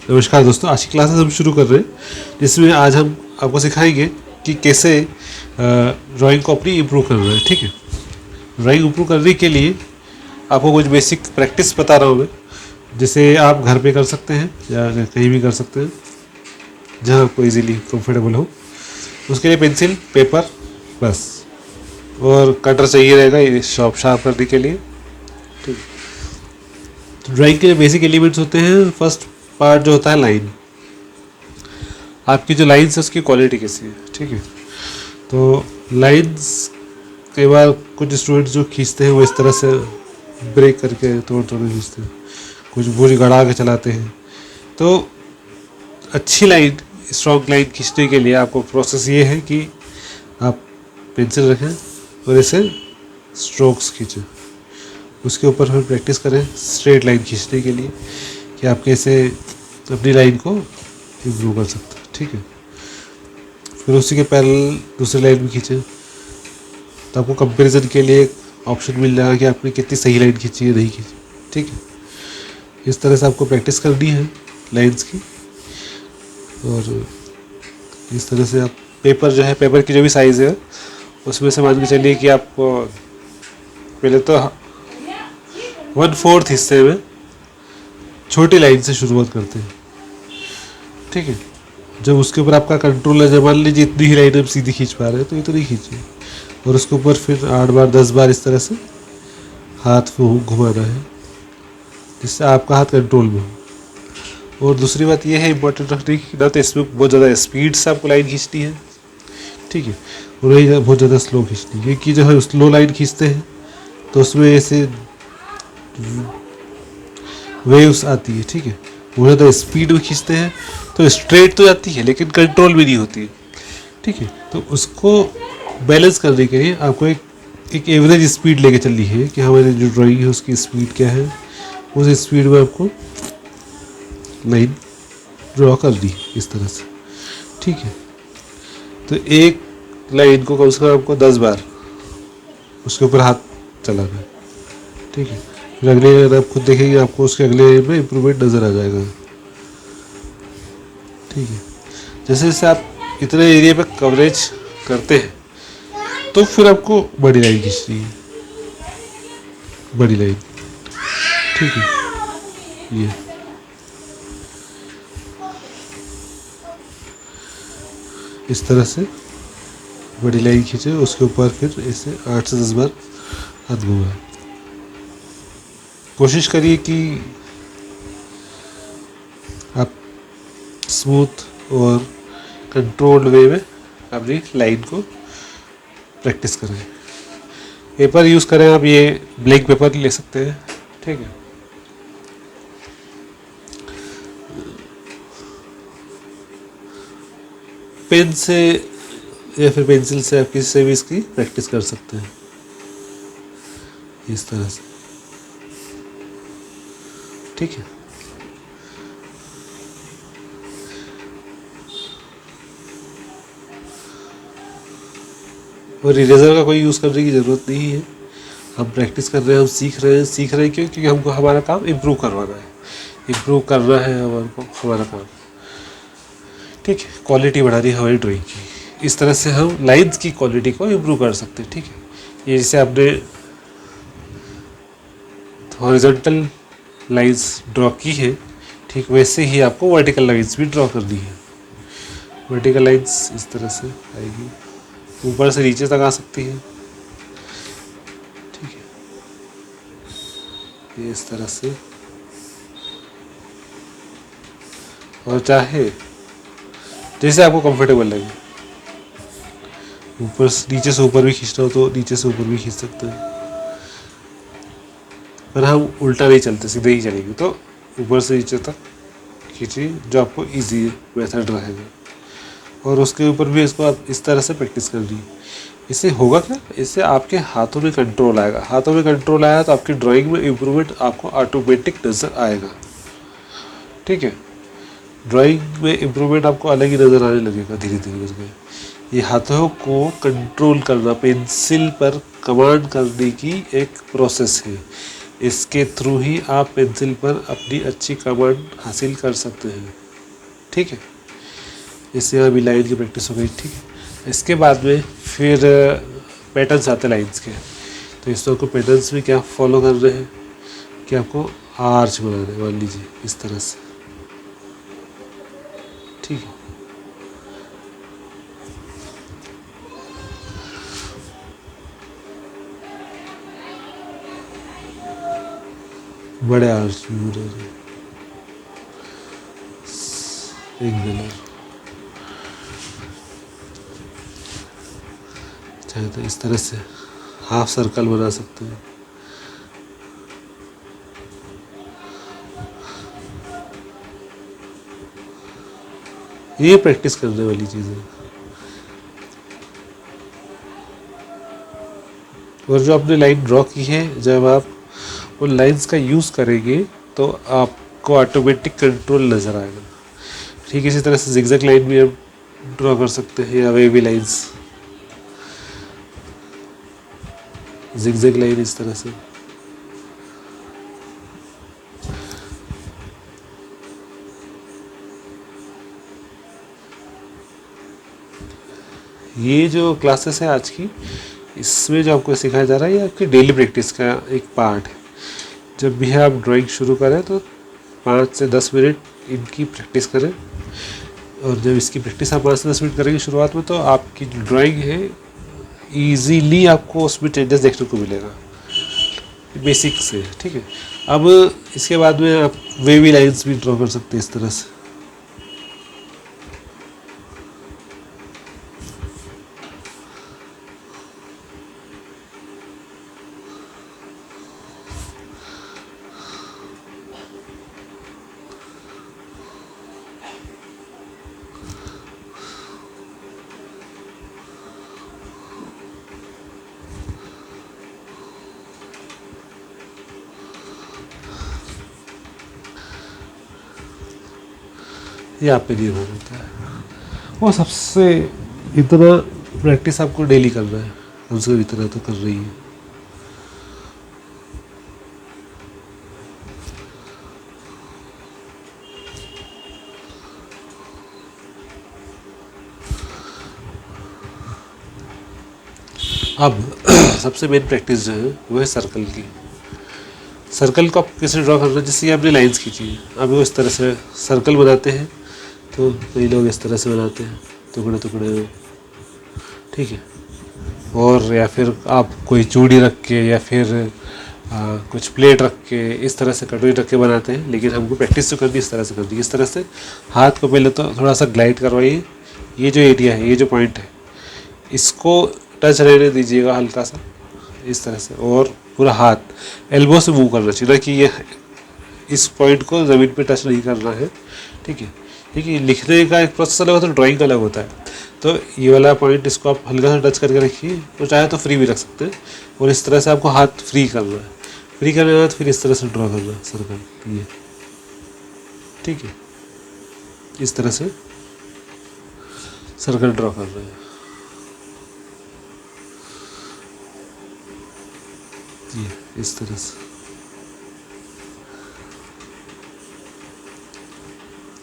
नमस्कार दोस्तों, आज की क्लासेस हम शुरू कर रहे हैं जिसमें आज हम आपको सिखाएंगे कि कैसे ड्राइंग को अपनी इम्प्रूव करना है। ठीक है, ड्राइंग इम्प्रूव करने के लिए आपको कुछ बेसिक प्रैक्टिस बता रहा हूँ मैं, जिसे आप घर पे कर सकते हैं या कहीं भी कर सकते हैं जहाँ आपको इजीली कंफर्टेबल हो। उसके लिए पेंसिल, पेपर बस, और कटर चाहिए रहेगा ये शार्प करने के लिए। ठीक, ड्राइंग के बेसिक एलिमेंट्स होते हैं। फर्स्ट पार्ट जो होता है लाइन, आपकी जो लाइन्स है उसकी क्वालिटी कैसी है। ठीक है, तो लाइन्स कई बार कुछ स्टूडेंट्स जो खींचते हैं वो इस तरह से ब्रेक करके तोड़ तोड़ खींचते हैं, कुछ पूरी गड़ा के चलाते हैं। तो अच्छी लाइन, स्ट्रॉन्ग लाइन खींचने के लिए आपको प्रोसेस ये है कि आप पेंसिल रखें और इसे स्ट्रोक्स खींचें, उसके ऊपर फिर प्रैक्टिस करें स्ट्रेट लाइन खींचने के लिए कि आप कैसे अपनी लाइन को इम्प्रूव कर सकते हैं। ठीक है, फिर उसी के पैरेलल दूसरी लाइन भी खींचें, तो आपको कंपैरिजन के लिए एक ऑप्शन मिल जाएगा कि आपने कितनी सही लाइन खींची है, नहीं खींची। ठीक है, इस तरह से आपको प्रैक्टिस करनी है लाइंस की। और इस तरह से आप पेपर जो है, पेपर की जो भी साइज़ है उसमें से मान के चलिए कि आप पहले तो 1/4 हिस्से में छोटी लाइन से शुरुआत करते हैं। ठीक है, जब उसके ऊपर आपका कंट्रोल है, जब मान लीजिए इतनी ही लाइन हम सीधी खींच पा रहे हैं तो इतनी खींचिए, और उसके ऊपर फिर 8 बार 10 बार इस तरह से हाथ को घुमाना है जिससे आपका हाथ कंट्रोल में हो। और दूसरी बात यह है इम्पोर्टेंट रखने की, ना तो इसमें बहुत ज़्यादा स्पीड से आपको लाइन खींचनी है। ठीक है, और वही बहुत ज़्यादा स्लो खींचनी है, क्योंकि जब हम स्लो लाइन खींचते हैं तो उसमें ऐसे वेव्स आती है। ठीक है, वो ज़्यादा स्पीड में खींचते हैं तो स्ट्रेट तो जाती है लेकिन कंट्रोल भी नहीं होती है। ठीक है, तो उसको बैलेंस करने के लिए आपको एक एवरेज स्पीड लेके चलनी है कि हमारी जो ड्राइंग है उसकी स्पीड क्या है, उस स्पीड में आपको लाइन ड्रॉ कर दी इस तरह से। ठीक है, तो एक लाइन को कम से कम आपको 10 बार उसके ऊपर हाथ चलाना है। ठीक है, फिर अगले अगर आप खुद देखेंगे आपको उसके अगले में इम्प्रूवमेंट नज़र आ जाएगा। ठीक है, जैसे जैसे आप इतने एरिया पे कवरेज करते हैं तो फिर आपको बड़ी लाइन खींचनी है, बड़ी लाइन। ठीक है, ये इस तरह से बड़ी लाइन खींचे, उसके ऊपर फिर इसे 8 से 10 बार हाथ घुमाएं। कोशिश करिए कि आप स्मूथ और कंट्रोल्ड वे में अपनी लाइन को प्रैक्टिस करें। पेपर यूज़ करें आप, ये ब्लैंक पेपर ले सकते हैं। ठीक है, पेन से या फिर पेंसिल से आप किसी से भी इसकी प्रैक्टिस कर सकते हैं इस तरह से। ठीक है, और इरेजर का कोई यूज़ करने की ज़रूरत नहीं है। हम प्रैक्टिस कर रहे हैं, हम सीख रहे हैं क्यों? क्योंकि हमको हमारा काम इम्प्रूव करवाना है, इम्प्रूव करना है हमारा काम। ठीक है, क्वालिटी बढ़ानी है हमारी ड्राइंग की। इस तरह से हम लाइन्स की क्वालिटी को इम्प्रूव कर सकते हैं। ठीक है, ये जैसे आपने हॉरिजॉन्टल लाइन्स ड्रॉ की है, ठीक वैसे ही आपको वर्टिकल लाइन्स भी ड्रॉ करनी है। वर्टिकल लाइन्स इस तरह से आएगी, ऊपर से नीचे तक आ सकती है। ठीक है, ये इस तरह से, और चाहे जैसे आपको कंफर्टेबल लगे, ऊपर से नीचे से ऊपर भी खींचना हो तो नीचे से ऊपर भी खींच सकते हैं, पर हम उल्टा नहीं चलते, सीधे ही चलेंगे तो ऊपर से नीचे तक खींचिए, जो आपको इजी मेथड रहेगा। और उसके ऊपर भी इसको आप इस तरह से प्रैक्टिस कर लीजिए। इससे होगा क्या? इससे आपके हाथों में कंट्रोल आएगा। हाथों में कंट्रोल आया तो आपकी ड्राइंग में इम्प्रूवमेंट आपको ऑटोमेटिक नज़र आएगा। ठीक है, ड्राइंग में इम्प्रूवमेंट आपको अलग ही नज़र आने लगेगा धीरे धीरे करके। ये हाथों को कंट्रोल करना, पेंसिल पर कमांड करने की एक प्रोसेस है। इसके थ्रू ही आप पेंसिल पर अपनी अच्छी कमांड हासिल कर सकते हैं। ठीक है, इससे अभी लाइन की प्रैक्टिस हो गई। ठीक है, इसके बाद में फिर पैटर्न्स आते हैं लाइन्स के। तो इस तरह को पैटर्न्स में क्या फॉलो कर रहे हैं कि आपको आर्च बनाना है, मान लीजिए इस तरह से। ठीक है, बड़े आर्च भी बना रहे हैं, एंगुलर, चाहे तो इस तरह से हाफ सर्कल बना सकते हैं। ये प्रैक्टिस करने वाली चीज़ है। और जो आपने लाइन ड्रॉ की है, जब आप उन लाइंस का यूज़ करेंगे तो आपको ऑटोमेटिक कंट्रोल नज़र आएगा। ठीक इसी तरह से जिगजैग लाइन भी आप ड्रॉ कर सकते हैं, या वेवी लाइंस, जिगजैग लाइन इस तरह से। ये जो क्लासेस है आज की, इसमें जो आपको सिखाया जा रहा है ये आपकी डेली प्रैक्टिस का एक पार्ट है। जब भी आप ड्राइंग शुरू करें तो 5 से 10 मिनट इनकी प्रैक्टिस करें। और जब इसकी प्रैक्टिस आप 5 से 10 मिनट करेंगे शुरुआत में, तो आपकी जो ड्राइंग है ईजीली आपको उसमें चेंजेस देखने को मिलेगा, बेसिक से। ठीक है, अब इसके बाद में आप वेवी लाइंस भी ड्रॉ कर सकते हैं इस तरह से। ये आप पे निर्भर होता है। वो सबसे इतना प्रैक्टिस आपको डेली करना है, कम से कम इतना तो कर रही है। अब सबसे मेन प्रैक्टिस जो है वो है सर्कल की। सर्कल को आप कैसे ड्रॉ करना है, जैसे आपने लाइंस खींची है, अब वो इस तरह से सर्कल बनाते हैं। तो कई लोग इस तरह से बनाते हैं, टुकड़े टुकड़े में। ठीक है, और या फिर आप कोई चूड़ी रख के या फिर कुछ प्लेट रख के, इस तरह से कटोरी रख के बनाते हैं। लेकिन हमको प्रैक्टिस तो करनी इस तरह से करनी है। इस तरह से हाथ को पहले तो थोड़ा सा ग्लाइड करवाइए। ये जो एरिया है, ये जो पॉइंट है, इसको टच रहने दीजिएगा हल्का सा इस तरह से। और पूरा हाथ एल्बो से मूव करना चाहिए, ना कि ये इस पॉइंट को ज़मीन पे टच नहीं करना है। ठीक है, देखिए लिखने का एक प्रोसेस अलग होता है, ड्राइंग का अलग होता है। तो ये वाला पॉइंट इसको आप हल्का सा टच करके रखिए, तो चाहे तो फ्री भी रख सकते हैं। और इस तरह से आपको हाथ फ्री करना है। फ्री करने के बाद फिर इस तरह से ड्रॉ करना है सर्कल, ये। ठीक है, इस तरह से सर्कल ड्रॉ कर रहे हैं, ये इस तरह से।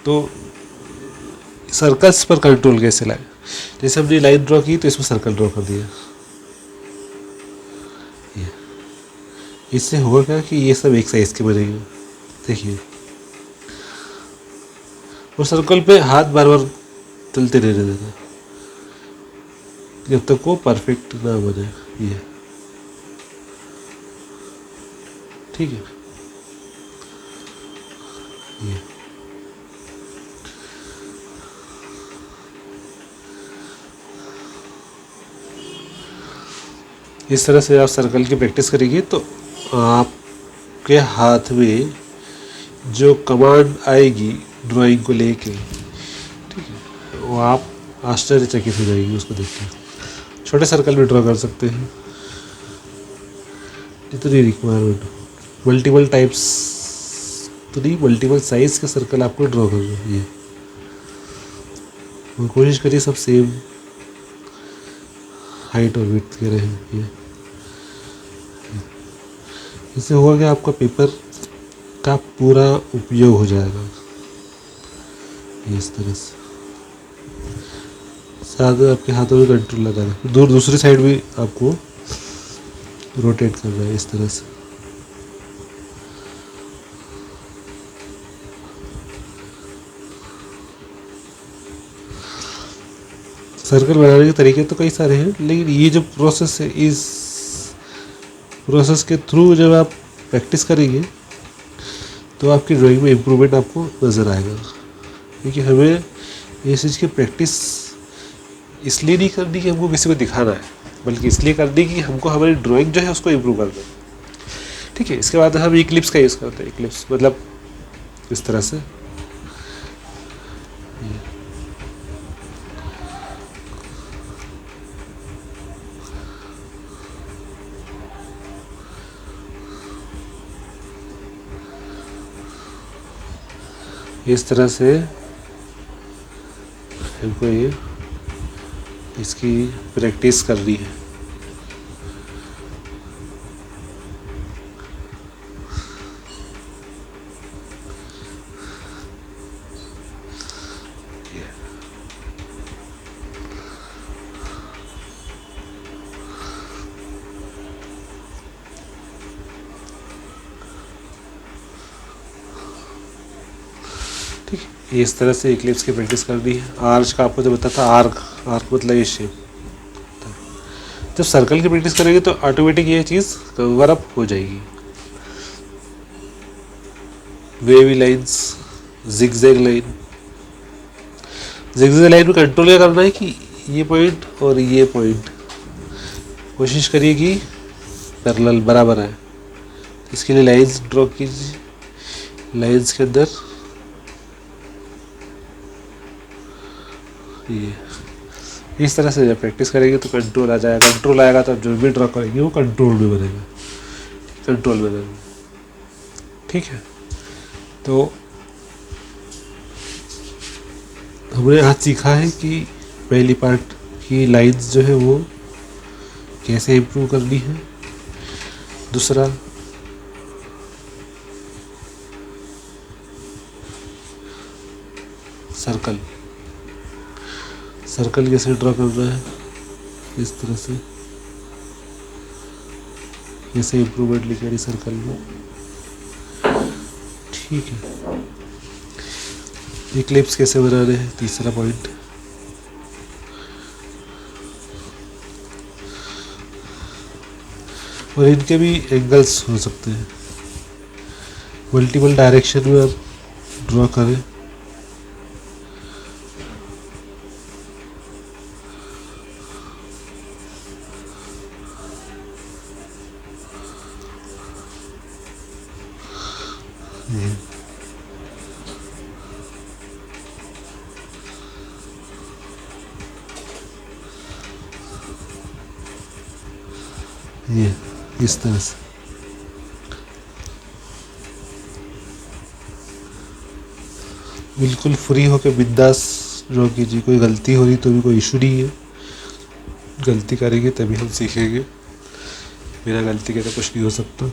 तो सर्कल्स पर कंट्रोल कैसे लाए, जैसे हमने लाइन ड्रॉ की तो इसमें सर्कल ड्रॉ कर दिया। इससे होगा क्या कि ये सब एक साइज के बनेंगे, देखिए। और सर्कल पे हाथ बार बार चलते रहने देना जब तक वो परफेक्ट ना बने, ये। ठीक है, ये इस तरह से आप सर्कल की प्रैक्टिस करेंगे तो आपके हाथ में जो कमांड आएगी ड्राइंग को लेके, ठीक है, वो आप आश्चर्यचकित हो जाएंगे उसको देख के। छोटे सर्कल भी ड्रॉ कर सकते हैं जितनी रिक्वायरमेंट हो। मल्टीपल टाइप्स तो नहीं, मल्टीपल साइज के सर्कल आपको ड्रॉ करना है, ये। और कोशिश करिए सब सेम हाइट और विड्थ के रहे, ये। इससे होगा कि आपका पेपर का पूरा उपयोग हो जाएगा इस तरह से। साथ आपके हाथों में कंट्रोल लगा है, दूसरी साइड भी आपको रोटेट कर रहा है इस तरह से। सर्कल बनाने के तरीके तो कई सारे हैं, लेकिन ये जो प्रोसेस है, इस प्रोसेस के थ्रू जब आप प्रैक्टिस करेंगे तो आपकी ड्राइंग में इम्प्रूवमेंट आपको नज़र आएगा। क्योंकि हमें इस चीज़ की प्रैक्टिस इसलिए नहीं करनी कि हमको किसी को दिखाना है, बल्कि इसलिए करनी कि हमको हमारी ड्राइंग जो है उसको इम्प्रूव करना है। ठीक है, इसके बाद हम इक्लिप्स का यूज़ करते हैं। इक्लिप्स मतलब इस तरह से इस तरह से हमको ये इसकी प्रैक्टिस करनी है। ठीक है, इस तरह से इक्लिप्स की प्रैक्टिस करनी है। आर्च का आपको जो बताया था, आर्क मतलब ये शेप। जब सर्कल की प्रैक्टिस करेंगे तो ऑटोमेटिक ये चीज़ कवर अप हो जाएगी। Wavy lines, zigzag line. Zigzag line में कंट्रोल क्या करना है कि ये पॉइंट और ये पॉइंट कोशिश करिए कि पैरेलल बराबर है। इसके लिए लाइन्स ड्रॉ कीजिए। लाइन्स के अंदर ये इस तरह से जब प्रैक्टिस करेंगे तो कंट्रोल आ जाएगा। कंट्रोल आएगा तो जो भी ड्रॉ करेंगे वो कंट्रोल में बनेगा, कंट्रोल में बनेगा। ठीक है, तो हमने आज सीखा है कि पहली पार्ट की लाइन्स जो है वो कैसे इम्प्रूव करनी है। दूसरा सर्कल, सर्कल कैसे ड्रॉ करना है, इस तरह से कैसे इम्प्रूवमेंट लिखी है सर्कल में। ठीक है, इक्लिप्स कैसे बनाने हैं, तीसरा पॉइंट। और इनके भी एंगल्स हो सकते हैं, मल्टीपल डायरेक्शन में आप ड्रॉ करें। ये इस तरह से बिल्कुल फ्री होकर बिंदास ड्रॉ कीजिए। कोई गलती हो रही तो भी कोई इशू नहीं है, गलती करेंगे तभी हम सीखेंगे। बिना गलती के तो कुछ नहीं हो सकता।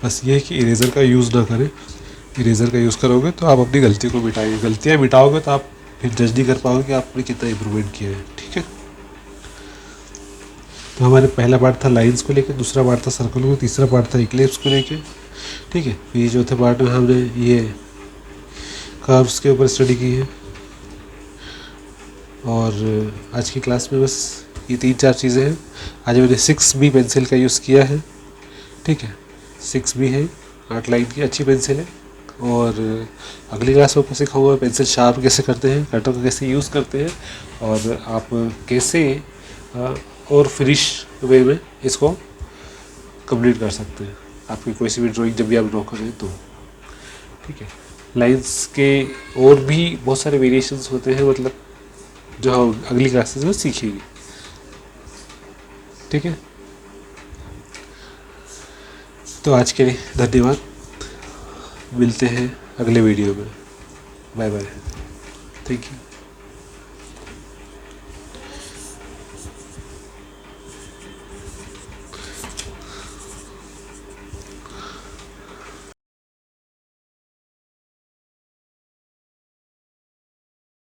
बस ये है कि इरेज़र का यूज़ ना करें। इरेज़र का यूज़ करोगे तो आप अपनी गलती को मिटाएंगे, गलतियाँ मिटाओगे तो आप फिर जज नहीं कर पाओगे कि आपने कितना इम्प्रूवमेंट किया है। ठीक है, तो हमारे पहला पार्ट था लाइंस को लेकर, दूसरा पार्ट था सर्कल को, तीसरा पार्ट था इक्लिप्स को लेकर। ठीक है, फिर चौथे पार्ट में हमने ये कर्व्स के ऊपर स्टडी की है। और आज की क्लास में बस ये 3-4 चीज़ें हैं। आज मैंने 6B पेंसिल का यूज़ किया है। ठीक है, 6B है, 8 लाइन की अच्छी पेंसिल है। और अगली क्लास में आपको सिखाऊंगा पेंसिल शार्प कैसे करते हैं, कटर को कैसे यूज़ करते हैं, और आप कैसे और फिनिश वे में इसको कंप्लीट कर सकते हैं आपकी कोई सी भी ड्राइंग जब भी आप ड्रॉ करें तो। ठीक है, लाइंस के और भी बहुत सारे वेरिएशंस होते हैं, मतलब जो हम अगली क्लासेस में सीखेंगे। ठीक है, तो आज के लिए धन्यवाद। मिलते हैं अगले वीडियो में। Bye bye, thank you.